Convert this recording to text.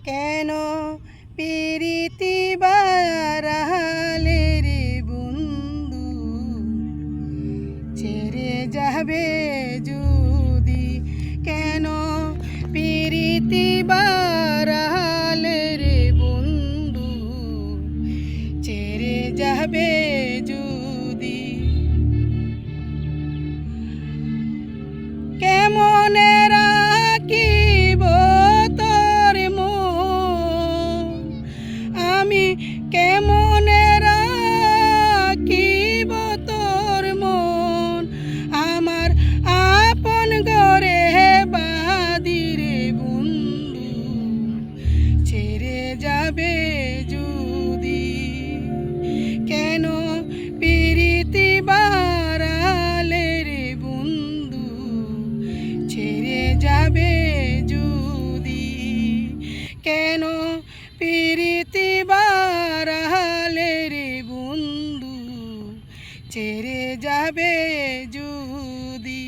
কেন পিরিতি বারালে রে বন্ধু ছেড়ে যাবে যদি কেন পিরিতি বারালে রে বন্ধু ছেড়ে যাবে যদি কেমনে রাখিব তোর মন আমি কেমনে রাখিব তোর মন আমার আপন ঘরে বাদিরে বন্ধু ছেড়ে যাবে যদি কেন পিরিতি বারালে রে বন্ধু ছেড়ে যাবে যদি কেন পিরিতি বারালে রে বন্ধু ছেড়ে যাবে যদি